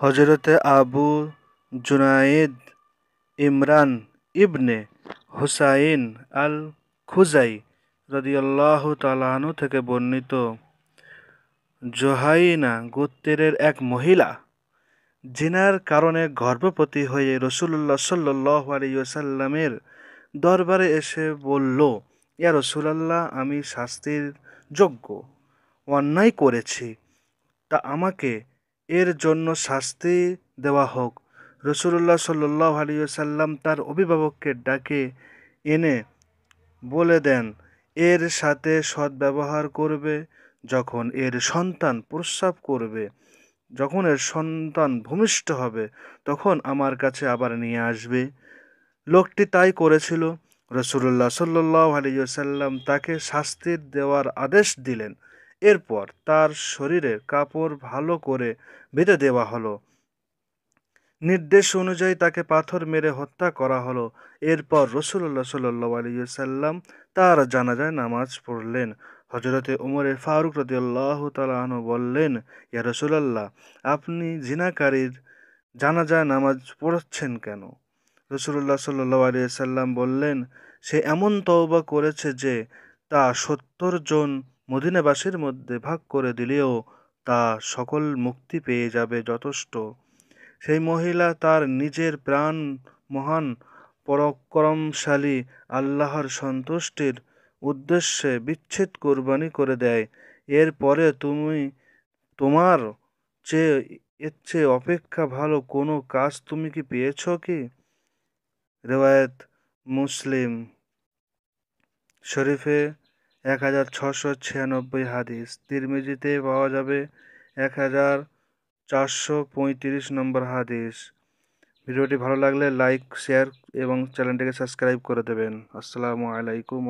হযরতে আবু জুনাইদ ইমরান ইবনে হুসাইন আল খুজাই রাদিয়াল্লাহু তাআলা আনহু থেকে বর্ণিত, জুহাইনা গোত্রের এক মহিলা জিনার কারণে গর্ভবতী হয়ে রাসূলুল্লাহ সাল্লাল্লাহু আলাইহি ওয়াসাল্লামের দরবারে এসে বলল, ইয়া রাসূলাল্লাহ, আমি শাস্তির যোগ্য, অন্যায় করেছি, তা আমাকে এর জন্য শাস্তি দেওয়া হোক। রাসূলুল্লাহ সাল্লাল্লাহু আলাইহি ওয়াসাল্লাম তার অভিভাবককে ডেকে এনে বলে দেন, এর সাথে সদ্ব্যবহার করবে। যখন এর সন্তান প্রস্রাব করবে, যখন এর সন্তান ভূমিষ্ঠ হবে, তখন আমার কাছে আবার নিয়ে আসবে। লোকটি তাই করেছিল। রাসূলুল্লাহ সাল্লাল্লাহু আলাইহি ওয়াসাল্লাম তাকে শাস্তি দেওয়ার আদেশ দিলেন। এরপর তার শরীরের কাপড় ভালো করে বেঁধে দেওয়া হলো। নির্দেশ অনুযায়ী তাকে পাথর মেরে হত্যা করা হলো। এরপর রাসূলুল্লাহ সাল্লাল্লাহু আলাইহি ওয়াসাল্লাম তার জানাজায় নামাজ পড়লেন। হযরতে ওমর ফারুক রাদিয়াল্লাহু তাআলা আনহু বললেন, ইয়া রাসূলাল্লাহ, আপনি জিনাকারীর জানাজায় নামাজ পড়াচ্ছেন কেন? রাসূলুল্লাহ সাল্লাল্লাহু আলাইহি ওয়াসাল্লাম বললেন, সে এমন তওবা করেছে যে তা ৭০ জন মদিনাবাসীর মধ্যে ভাগ করে দিলেও তা সকল মুক্তি পেয়ে যাবে যথেষ্ট। সেই মহিলা তার নিজের প্রাণ মহান পরাক্রমশালী আল্লাহর সন্তুষ্টির উদ্দেশ্যে বিচ্ছিন্ন কুরবানি করে দেয়। এরপরে তুমি তোমার চেয়ে এর চেয়ে অপেক্ষা ভালো কোনো কাজ তুমি কি পেয়েছ কি? রেওয়ায়েত মুসলিম শরীফে ১৬৯৬ হাদিস, তিরমিজিতে পাওয়া যাবে ১৪৩৫ নম্বর হাদিস। ভিডিওটি ভালো লাগলে লাইক, শেয়ার এবং চ্যানেলটিকে সাবস্ক্রাইব করে দেবেন। আসসালামু আলাইকুম।